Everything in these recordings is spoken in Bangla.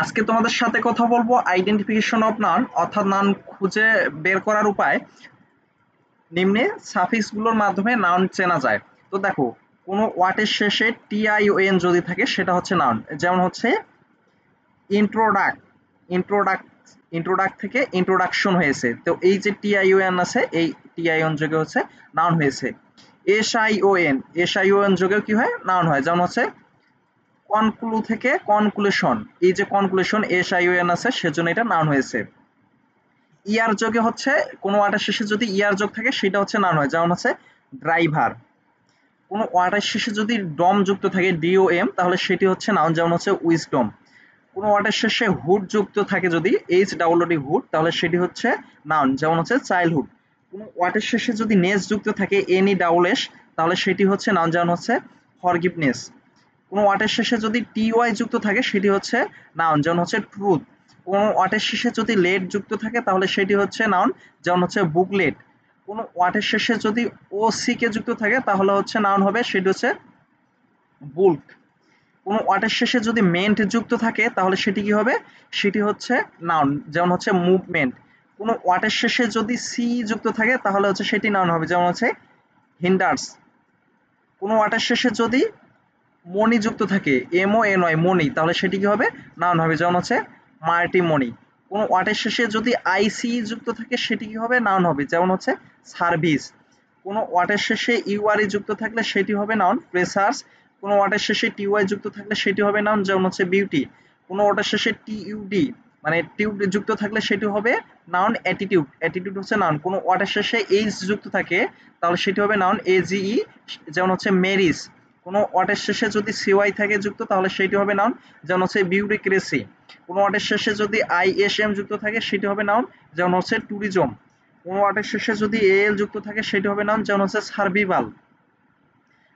আজকে তোমাদের সাথে কথা বলবো আইডেন্টিফিকেশন অফ নাউন অর্থাৎ নাউন খুঁজে বের করার উপায়। নিম্নে সাফিক্স গুলোর মাধ্যমে নাউন চেনা যায়। তো দেখো, কোনো ওয়ার্ডের শেষে টিআইওএন যদি থাকে সেটা হচ্ছে নাউন। যেমন হচ্ছে ইন্ট্রোডাক্ট, ইন্ট্রোডাক্ট, ইন্ট্রোডাক্ট থেকে ইন্ট্রোডাকশন হয়েছে, তো এই যে টিআইওএন আছে এই টিআইওএন যোগে হচ্ছে নাউন হয়েছে। এসআইওএন, এসআইওএন যোগেও কি হয়, নাউন হয়। যেমন হচ্ছে কনক্লু থেকে কনক্লুশন, এই যে কনক্লুশন এসআইওএন আছে সেজন্য এটা নাউন হয়েছে। ইয়ার যোগে হচ্ছে কোনো ওয়ার্ডের শেষে যদি ইয়ার যোগ থাকে সেটা হচ্ছে নাউন হয়। যেমন হচ্ছে ড্রাইভার। কোনো ওয়ার্ডের শেষে যদি ডম যুক্ত থাকে ডিওএম তাহলে সেটি হচ্ছে নাউন। যেমন হচ্ছে উইজডম। কোনো ওয়ার্ডের শেষে হুড যুক্ত থাকে যদি এইচ ডাবল ডি হুড তাহলে সেটি হচ্ছে নাউন। যেমন হচ্ছে চাইল্ডহুড। কোনো ওয়ার্ডের শেষে যদি নেস যুক্ত থাকে এনই ডাবল এস তাহলে সেটি হচ্ছে নাউন। যেমন হচ্ছে ফরগিভনেস। কোনো ওয়ার্ডের শেষে যদি টিওয়াই যুক্ত থাকে সেটি হচ্ছে নাউন। যেমন হচ্ছে ট্রুথ। কোনো ওয়ার্ডের শেষে যদি লেট যুক্ত থাকে তাহলে সেটি হচ্ছে নাউন। যেমন হচ্ছে বুকলেট। কোনো ওয়ার্ডের শেষে যদি ও সি কে যুক্ত থাকে তাহলে হচ্ছে নাউন হবে, সেটি হচ্ছে বুল্ক। কোনো ওয়ার্ডের শেষে যদি মেন্ট যুক্ত থাকে তাহলে সেটি কি হবে, সেটি হচ্ছে নাউন। যেমন হচ্ছে মুভমেন্ট। কোনো ওয়ার্ডের শেষে যদি সি যুক্ত থাকে তাহলে হচ্ছে সেটি নাউন হবে। যেমন হচ্ছে হিন্ডার্স। কোনো ওয়ার্ডের শেষে যদি মণি যুক্ত থাকে এমও এ নয় মণি তাহলে সেটি কি হবে, নাউন হবে। যেমন হচ্ছে মাল্টি মণি। কোনো ওয়ার্ডের শেষে যদি আইসি যুক্ত থাকে সেটি কি হবে, নাউন হবে। যেমন হচ্ছে সার্ভিস। কোনো ওয়ার্ডের শেষে ইউআরই যুক্ত থাকলে সেটি হবে নাউন। প্রেসার্স। কোনো ওয়ার্ডের শেষে টিওয়াই যুক্ত থাকলে সেটি হবে নাউন। যেমন হচ্ছে বিউটি। কোনো ওয়ার্ডের শেষে টিইউডি মানে টিউব যুক্ত থাকলে সেটি হবে নাউন। অ্যাটিটিউড, অ্যাটিটিউড হচ্ছে নাউন। কোনো ওয়ার্ডের শেষে এইচ যুক্ত থাকে তাহলে সেটি হবে নাউন এজিই। যেমন হচ্ছে মেরিস। কোনো ওয়ার্ডের শেষে যদি সিওয়াই থাকে যুক্ত তাহলে সেটি হবে নাউন। যেমন হচ্ছে বিউরিক্রেসি। কোনো ওয়ার্ডের শেষে যদি আইএসএম যুক্ত থাকে সেটি হবে নাউন। যেমন হচ্ছে ট্যুরিজম। কোনো ওয়ার্ডের শেষে যদি এএল যুক্ত থাকে সেটি হবে নাউন। যেমন হচ্ছে সার্ভিভাল।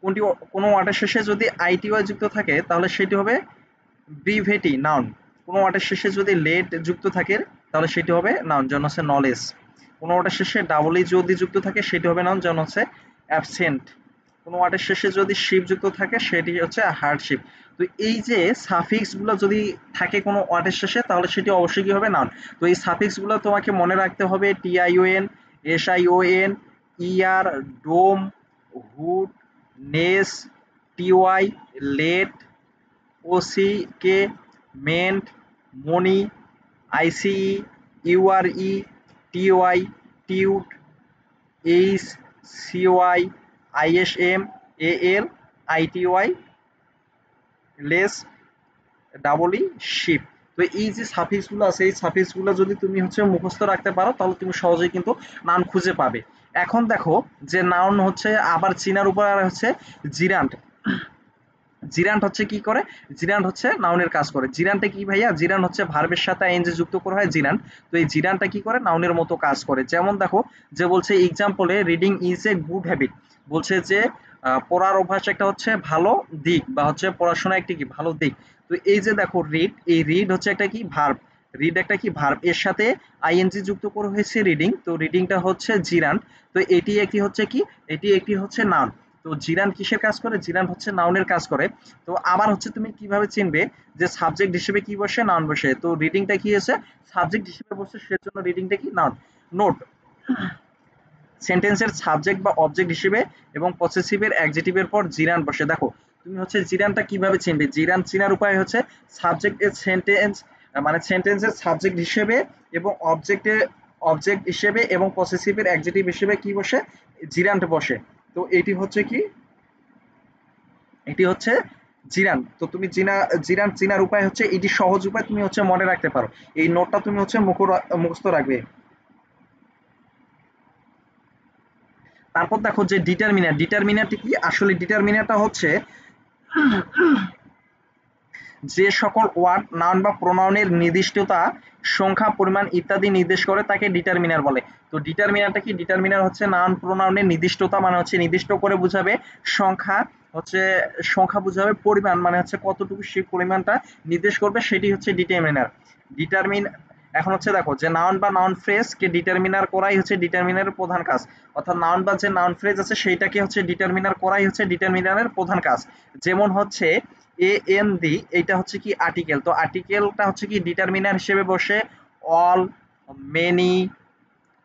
কোনটি কোনো ওয়ার্ডের শেষে যদি আইটিওয়াই যুক্ত থাকে তাহলে সেটি হবে ব্রিভেটি, নাউন। কোনো ওয়ার্ডের শেষে যদি লেট যুক্ত থাকে তাহলে সেটি হবে নাউন। যেমন হচ্ছে নলেজ। কোনো ওয়ার্ডের শেষে ডাবল ই যদি যুক্ত থাকে সেটি হবে নাউন। যেমন হচ্ছে অ্যাবসেন্ট। কোনো ওয়ার্ডের শেষে যদি শিপ যুক্ত থাকে সেটি হচ্ছে হার্ডশিপ। তো এই যে সাফিক্স গুলো যদি থাকে কোনো ওয়ার্ডের শেষে তাহলে সেটি অবশ্যই কি হবে, নাউন। তো এই সাফিক্স গুলো তোমাকে মনে রাখতে হবে T I O N, S I O N, E R, dom, hood, ness, T Y, let, O C K, ment, mony, I C E, U R E, T Y, tude, H, C Y, I S M, A L, I T Y, less, double E, ship. তো এই যে সাফিক্স গুলো আছে এই সাফিক্স গুলো যদি তুমি হচ্ছে মুখস্থ রাখতে পারো তাহলে তুমি সহজেই কিন্তু নাউন খুঁজে পাবে। এখন দেখো যে নাউন হচ্ছে আবার চিনার উপর আর হচ্ছে জিরান্ট। জিরান্ট হচ্ছে কি করে, জিরান্ট হচ্ছে নাউনের কাজ করে। জিরান্টে কি ভাইয়া, জিরান্ট হচ্ছে ভার্বের সাথে আইএনজি যুক্ত করা হয় জিরান্ট। তো এই জিরান্টটা কি করে, নাউনের মতো কাজ করে। যেমন দেখো যে বলছে এক্সাম্পলে reading is a good habit, বলছে যে পড়ার অভ্যাস একটা হচ্ছে ভালো দিক বা হচ্ছে পড়াশোনা একটি কি ভালো দিক। তো এই যে দেখো রিড, এই রিড হচ্ছে একটা কি ভার্ব, রিড একটা কি ভার্ব, এর সাথে আইএনজি যুক্ত করা হয়েছে রিডিং, তো রিডিংটা হচ্ছে জিরান্ট। তো এটি একটি হচ্ছে কি, এটি একটি হচ্ছে নাউন। তো জিরান কিসের কাজ করে, জিরান হচ্ছে নাউনের কাজ করে। তো আবার হচ্ছে তুমি কিভাবে চিনবে যে সাবজেক্ট হিসেবে কি বসে, নাউন বসে। তো রিডিংটা কি হয়েছে, সাবজেক্ট হিসেবে বসে, সেজন্য রিডিংটা কি নাউন। নোট, সেন্টেন্সের সাবজেক্ট বা অবজেক্ট হিসেবে এবং পসেসিভের অ্যাডজেক্টিভের পর জিরান বসে। দেখো তুমি হচ্ছে জিরানটা কিভাবে চিনবে, জিরান চেনার উপায় হচ্ছে সাবজেক্টের সেন্টেন্স মানে সেন্টেন্সের সাবজেক্ট হিসেবে এবং অবজেক্ট হিসেবে এবং পসেসিভের অ্যাডজেক্টিভ হিসেবে কি বসে, জিরান্ট বসে। তো এটি হচ্ছে কি, এটি হচ্ছে জিরান। তো তুমি জিরান চিনার উপায় হচ্ছে এটি সহজ উপায়, তুমি হচ্ছে মনে রাখতে পারো। এই নোটটা তুমি হচ্ছে মুখস্থ রাখবে। তারপর দেখো যে ডিটারমিনার, ডিটারমিনারটি কি, আসলে ডিটারমিনারটা হচ্ছে যে সকল ওয়ার্ড নাউন বা প্রোনাউনের নির্দিষ্টতা, সংখ্যা, পরিমাণ ইত্যাদি নির্দেশ করে তাকে ডিটারমিনার বলে। তো ডিটারমিনারটা কি, ডিটারমিনার হচ্ছে নাউন প্রোনাউনের নির্দিষ্টতা মানে হচ্ছে নির্দিষ্ট করে বুঝাবে, সংখ্যা হচ্ছে সংখ্যা বুঝাবে, পরিমাণ মানে হচ্ছে কতটুকু সেই পরিমাণটা নির্দেশ করবে, সেটি হচ্ছে ডিটারমিনার। ডিটারমিন এখন হচ্ছে দেখো যে নাউন বা নাউন ফ্রেজ কে ডিটারমিনার করাই হচ্ছে ডিটারমিনারের প্রধান কাজ। অর্থাৎ নাউন বা যে নাউন ফ্রেজ আছে সেইটাকে হচ্ছে ডিটারমিনার করাই হচ্ছে ডিটারমিনারের প্রধান কাজ। যেমন হচ্ছে এ এন ডি এটা হচ্ছে কি আর্টিকেল। তো আর্টিকেলটা হচ্ছে কি ডিটারমিনার হিসেবে বসে অল, মেনি,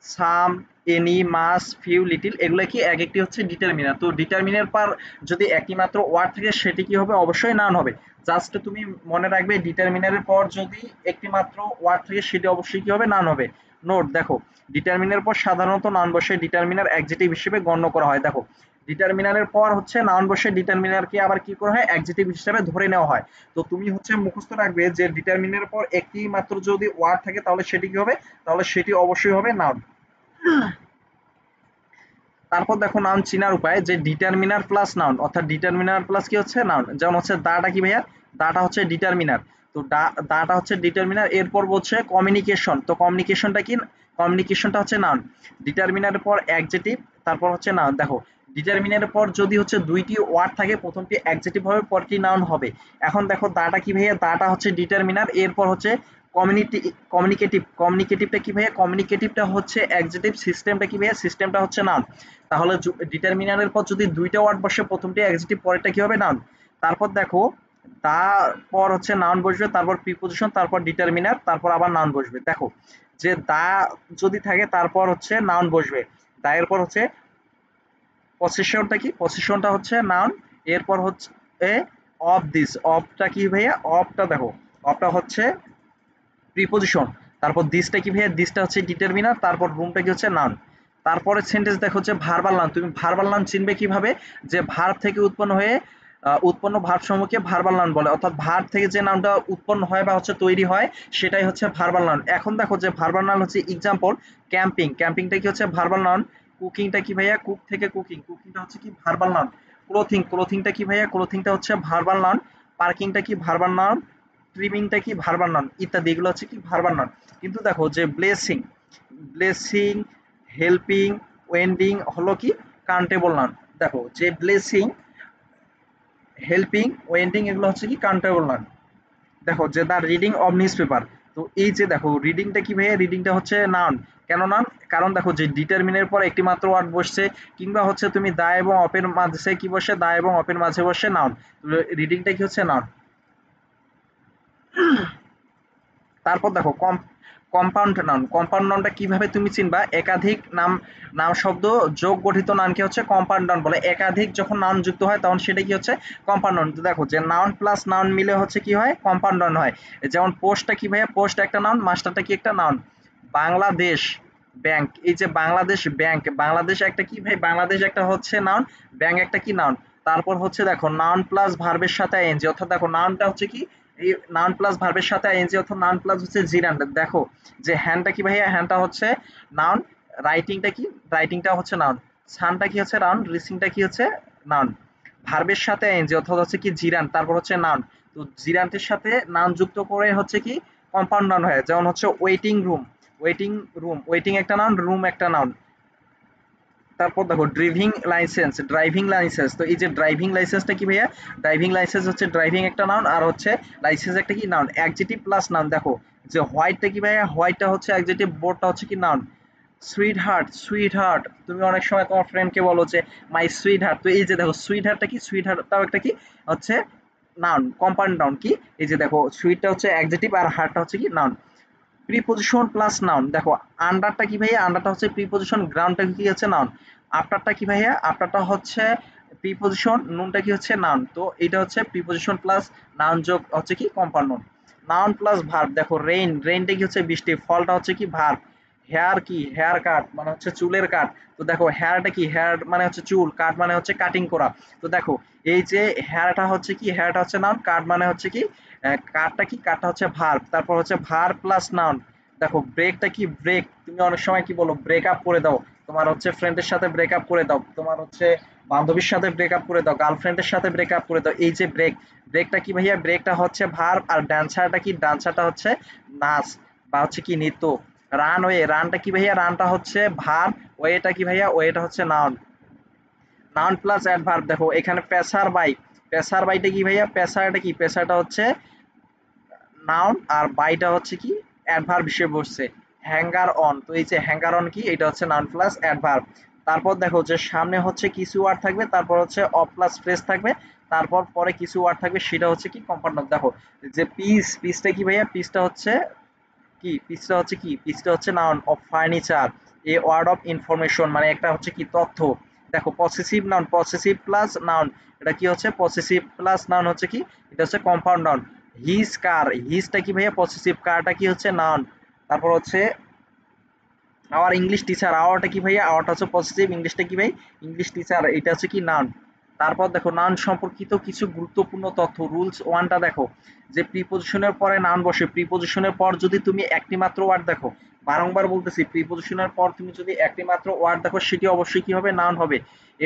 সাম, এনি, মাস, ফিউ, লিটিল এগুলো কি এক একটি হচ্ছে ডিটারমিনার। তো ডিটারমিনার পর যদি একটি মাত্র ওয়ার্ড থাকে সেটি কি হবে? অবশ্যই নাউন হবে। জাস্ট তুমি মনে রাখবে ডিটারমিনারের পর যদি একটি মাত্র ওয়ার্ড থাকে সেটি অবশ্যই কি হবে? নাউন হবে। নোট দেখো, ডিটারমিনারের পর সাধারণত নাউন বসে ডিটারমিনার অ্যাডজেক্টিভ হিসেবে গণ্য করা হয়। দেখো, ডিটারমিনারের পর হচ্ছে নাউন বসে ডিটারমিনারকে আবার কি করা হয়? অ্যাডজেক্টিভ হিসেবে ধরে নেওয়া হয়। তো তুমি হচ্ছে মুখস্থ রাখবে যে ডিটারমিনারের পর একটি মাত্র যদি ওয়ার্ড থাকে তাহলে সেটি কি হবে? তাহলে সেটি অবশ্যই হবে নাউন। তারপর দেখো নাউন চিনার উপায় যে ডিটারমিনার প্লাস নাউন, অর্থাৎ ডিটারমিনার প্লাস কি হচ্ছে? নাউন। যেমন হচ্ছে দাটা কি ভাইয়া? দাটা হচ্ছে ডিটারমিনার। তো দাটা হচ্ছে ডিটারমিনার। এরপর বলছে কমিউনিকেশন। তো কমিউনিকেশনটা কি? কমিউনিকেশনটা হচ্ছে নাউন। ডিটারমিনারের পর অ্যাডজেক্টিভ, তারপর হচ্ছে নাউন। দেখো, ডিটারমিনারের পর যদি হচ্ছে দুইটি ওয়ার্ড থাকে প্রথমটি অ্যাডজেক্টিভ হবে, পরটি নাউন হবে। এখন দেখো দাটা কি ভাইয়া? দাটা হচ্ছে ডিটারমিনার। এরপর হচ্ছে কমিউনিটি কমিউনিকেটিভটা কি ভাইয়া? কমিউনিকেটিভটা হচ্ছে অ্যাডজেক্টিভ। সিস্টেমটা কি ভাইয়া? সিস্টেমটা হচ্ছে নাউন। তাহলে ডিটারমিনারের পর যদি দুইটা ওয়ার্ড বসে প্রথমটি অ্যাডজেক্টিভ পরেরটা কি হবে? নাউন। তারপর দেখো তারপর হচ্ছে নাউন বসবে, তারপর প্রিপোজিশন, তারপর ডিটারমিনার, তারপর আবার নাউন বসবে। দেখো যে দা যদি থাকে তারপর হচ্ছে নাউন বসবে। দা এর পর হচ্ছে পসেশনটা কি? পসেশনটা হচ্ছে নাউন। এরপর হচ্ছে অফ দিস, অফটা কি ভাইয়া? অফটা দেখো, অফটা হচ্ছে প্রিপোজিশন। তারপর দিসটা কি ভাইয়া? দিসটা হচ্ছে ডিটারমিনার। তারপর রুমটা কি হচ্ছে? নাউন। তারপরে সেন্টেন্স দেখো হচ্ছে ভার্বাল নাউন। তুমি ভার্বাল নাউন চিনবে কিভাবে? যে ভার্ব থেকে উৎপন্ন হয়ে উৎপন্ন ভার্ব সমূহকে ভার্বাল নাউন বলে, অর্থাৎ ভার্ব থেকে যে নাউনটা উৎপন্ন হয় বা হচ্ছে তৈরি হয় সেটাই হচ্ছে ভার্বাল নাউন। এখন দেখো যে ভার্বাল নাউন হচ্ছে এক্সাম্পল ক্যাম্পিং, ক্যাম্পিংটা কি হচ্ছে? Verbal noun. কুকিংটা কি ভাইয়া? কুক থেকে কুকিং, কুকিংটা হচ্ছে কি? Verbal noun. ক্লোথিং, ক্লোথিংটা কি ভাইয়া? ক্লোথিংটা হচ্ছে ভার্বাল নাউন। পার্কিংটা কি? Verbal noun. ট্রিমিংটা কি? ভার্বাল নাউন ইত্যাদি, এগুলো হচ্ছে কি? Verbal noun. কিন্তু দেখো যে ব্লেসিং, ব্লেসিং, হেল্পিং, ওয়েন্ডিং হলো কি? Countable noun. দেখো যে ব্লেসিং, হেল্পিং, ওয়েন্ডিং এগুলো হচ্ছে কি? Countable noun. দেখো যে দা রিডিং অফ নিউজ পেপার। তো এই যে দেখো রিডিংটা কি ভাইয়া? রিডিংটা হচ্ছে নাউন। কেন নাউন? কারণ দেখো যে ডিটারমিনের পর একটি মাত্র ওয়ার্ড বসছে, কিংবা হচ্ছে তুমি দা এবং অপের মাঝে কি বসে? দা এবং অপের মাঝে বসে নাউন। রিডিংটা কি হচ্ছে? নাউন। তারপর দেখো কম্পাউন্ড নাউন। কম্পাউন্ড নাউনটা কিভাবে তুমি চিনবা? একাধিক নাম নাম শব্দ যোগ গঠিত নাউনকে হচ্ছে কম্পাউন্ড নাউন বলে। একাধিক যখন নাউন যুক্ত হয় তখন সেটা কি হচ্ছে? Compound noun. তো দেখো যে নাউন প্লাস নাউন মিলে হচ্ছে কি হয়? কম্পাউন্ড নাউন হয়। যেমন পোস্টটা কি ভাইয়া? পোস্ট একটা নাউন, মাস্টারটা কি একটা নাউন। বাংলাদেশ ব্যাংক, এই যে বাংলাদেশ ব্যাংক, বাংলাদেশ একটা কি ভাই? বাংলাদেশ একটা হচ্ছে নাউন, ব্যাংক একটা কি? নাউন। তারপর হচ্ছে দেখো নাউন প্লাস ভার্বের সাথে আইএনজি, অর্থাৎ দেখো নাউনটা হচ্ছে কি? এই নাউন প্লাস ভার্বের সাথে আইএনজি, অর্থাৎ নাউন প্লাস হচ্ছে জিরান্ড। দেখো যে হ্যান্ডটা কি ভাইয়া? হ্যান্ডটা হচ্ছে নাউন। রাইটিংটা কি? রাইটিংটা হচ্ছে নাউন। সানটা কি হচ্ছে? নাউন। রিসিংটা কি হচ্ছে? নাউন। ভার্বের সাথে আইএনজি অর্থাৎ হচ্ছে কি? জিরান্ড, তারপর হচ্ছে নাউন। তো জিরান্টের সাথে নাউন যুক্ত করে হচ্ছে কি? কম্পাউন্ড নাউন হয়। যেমন হচ্ছে waiting room, waiting room, waiting একটা নাউন, রুম একটা নাউন। তারপর দেখো ড্রাইভিং লাইসেন্স, ড্রাইভিং লাইসেন্স। তো এই যে ড্রাইভিং লাইসেন্সটা কি ভাইয়া? ড্রাইভিং লাইসেন্স হচ্ছে ড্রাইভিং একটা নাউন, আর হচ্ছে লাইসেন্স একটা কি? নাউন। Adjective plus noun. দেখো যে হোয়াইটটা কি ভাইয়া? হোয়াইটটা হচ্ছে অ্যাডজেক্টিভ, বোর্ডটা হচ্ছে কি? Noun. Sweet heart, sweet heart তুমি অনেক সময় তোমার ফ্রেন্ডকে বলো যে মাই সুইট হার্ট। তো এই যে দেখো সুইট হার্টটা কি? সুইট হার্টটাও একটা কি? হচ্ছে নাউন, কম্পাউন্ড নাউন। কি? এই যে দেখো সুইটটা হচ্ছে অ্যাডজেক্টিভ আর হার্টটা হচ্ছে কি? নাউন। Preposition plus noun. দেখো আন্ডারটা কি ভাইয়া? আন্ডারটা হচ্ছে প্রিপোজিশন, গ্রাউন্ডটা কি হচ্ছে? নাউন। আফটারটা কি ভাইয়া? আফটারটা হচ্ছে প্রিপোজিশন, নুনটা কি হচ্ছে? নাউন। তো এটা হচ্ছে প্রিপোজিশন প্লাস নাউন যোগ হচ্ছে কি? Compound noun. Noun plus verb. দেখো রেইন, রেইনটা কি হচ্ছে? বৃষ্টি। ফলটা হচ্ছে কি? ভার্ব। হেয়ার কি? হেয়ার কাট মানে হচ্ছে চুলের কাট। তো দেখো হেয়ারটা কি? হেয়ার মানে হচ্ছে চুল, কাট মানে হচ্ছে কাটিং করা। তো দেখো এই যে হেয়ারটা হচ্ছে কি? হেয়ারটা হচ্ছে নাউন, কাট মানে হচ্ছে কি? কাটটা কি? কাটটা হচ্ছে ভার্ব। তারপর হচ্ছে ভার্ব প্লাস নাউন। দেখো ব্রেকটা কি? ব্রেক তুমি অনেক সময় কি বলো? ব্রেক আপ করে দাও। তোমার হচ্ছে ফ্রেন্ডের সাথে ব্রেক আপ করে দাও, তোমার হচ্ছে বান্ধবীর সাথে ব্রেক আপ করে দাও, গার্লফ্রেন্ডের সাথে ব্রেক আপ করে দাও। এই যে ব্রেক, ব্রেকটা কি ভাইয়া? ব্রেকটা হচ্ছে ভার্ব। আর ডান্সারটা কি? ডান্সারটা হচ্ছে নাচ বা হচ্ছে কি? নৃত্য। রানওয়ে, রানটা কি ভাইয়া? রানটা হচ্ছে ভার্ব। ওয়েটা কি ভাইয়া? ওয়েটা হচ্ছে নাউন। Noun plus adverb. দেখো এখানে পেসার বাই, পেসার বাইটা কি ভাইয়া? পেসারটা কি? পেসারটা হচ্ছে নাউন, আর বাইটা হচ্ছে কি? অ্যাডভার্ব হিসেবে বসছে। হ্যাঙ্গার অন, তো এই যে হ্যাঙ্গার অন কি? এটা হচ্ছে নাউন প্লাস অ্যাডভার্ব। তারপর দেখো যে সামনে হচ্ছে কিছু ওয়ার্ড থাকবে, তারপর হচ্ছে অফ প্লাস ফ্রেজ থাকবে, তারপর পরে কিছু ওয়ার্ড থাকবে, সেটা হচ্ছে কি কম্পাউন্ড নাউন। দেখো যে পিসটা কি ভাইয়া, পিসটা হচ্ছে noun of furniture, a word of information, মানে একটা হচ্ছে কি তথ্য। দেখো possessive noun, possessive plus noun, এটা কি হচ্ছে পসেসিভ প্লাস নাউন হচ্ছে কি, এটা হচ্ছে কম্পাউন্ড নাউন। হিজ কার, হিজটা কি ভাইয়া পসেসিভ, কারটা কি হচ্ছে নাউন। তারপর হচ্ছে আওয়ার ইংলিশ টিচার, আওয়ারটা কি ভাইয়া, আওয়ারটা হচ্ছে পজিটিভ, ইংলিশটা কি ভাই, ইংলিশ টিচার, এটা হচ্ছে কি নাউন। তারপর দেখো নাউন সম্পর্কিত কিছু গুরুত্বপূর্ণ তথ্য, রুলস ওয়ানটা দেখো যে প্রিপোজিশনের পরে নাউন বসে, প্রিপোজিশনের পর যদি তুমি একটি মাত্র ওয়ার্ড দেখো, বারংবার বলতেছি প্রিপোজিশনের পর তুমি যদি একটি মাত্র ওয়ার্ড দেখো সেটি অবশ্যই কি হবে, নাউন হবে।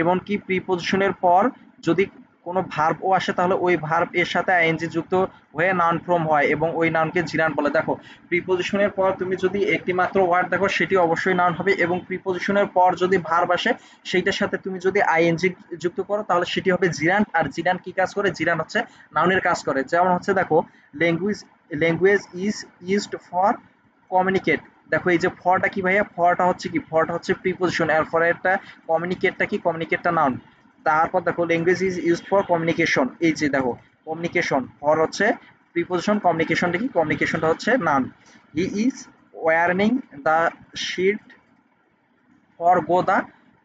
এবং কি প্রিপোজিশনের পর যদি কোনো ভার্ব ও আসে তাহলে ওই ভার্ব এর সাথে আইএনজি যুক্ত হয়ে নাউন ফর্ম হয় এবং ওই নাউনকে জিরান বলে। দেখো প্রিপোজিশনের পর তুমি যদি একটি মাত্র ওয়ার্ড দেখো সেটি অবশ্যই নাউন হবে, এবং প্রিপোজিশনের পর যদি ভার্ব আসে সেইটার সাথে তুমি যদি আইএনজি যুক্ত করো তাহলে সেটি হবে জিরান্ট। আর জিরান্ট কি কাজ করে, জিরান্ট হচ্ছে নাউনের কাজ করে। যেমন হচ্ছে দেখো language, language is used for communicate. দেখো এই যে ফরটা কি ভাইয়া, ফরটা হচ্ছে কি, ফরটা হচ্ছে প্রিপোজিশন, এর পরেরটা কমিউনিকেটটা কি, কমিউনিকেটটা নাউন। তারপর দেখো language is used for communication, এই যে দেখো কমিউনিকেশন, ফর হচ্ছে প্রিপোজিশন, কমিউনিকেশনটা কি, কমিউনিকেশনটা হচ্ছে noun. He is warning the sheet for go the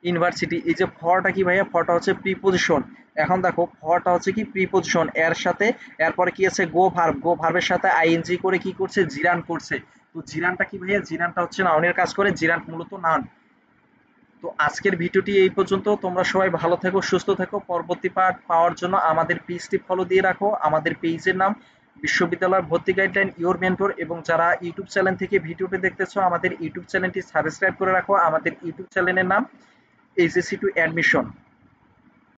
university, এই যে ফরটা কি ভাইয়া, ফরটা হচ্ছে প্রিপোজিশন। এখন দেখো ফরটা হচ্ছে কি প্রিপোজিশন, এর সাথে এরপরে কি আছে গো ভার্ব, গো ভার্বের সাথে আইএনজি করে কি করছে, জিরান করছে। তো জিরানটা কি ভাইয়া, জিরানটা হচ্ছে নাউনের কাজ করে, জিরান মূলত নাউন। তো আজকের ভিডিওটি এই পর্যন্ত, তোমরা সবাই ভালো থেকো, সুস্থ থেকো। পরবর্তী পার্ট পাওয়ার জন্য আমাদের পেজটি ফলো দিয়ে রাখো। আমাদের পেজের নাম বিশ্ববিদ্যালয় ভর্তি গাইডলাইন ইওর মেন্টর, এবং যারা ইউটিউব চ্যানেল থেকে ভিডিওটি দেখতেছো আমাদের ইউটিউব চ্যানেলটি সাবস্ক্রাইব করে রাখো। আমাদের ইউটিউব চ্যানেলের নাম এইচএসসি টু অ্যাডমিশন।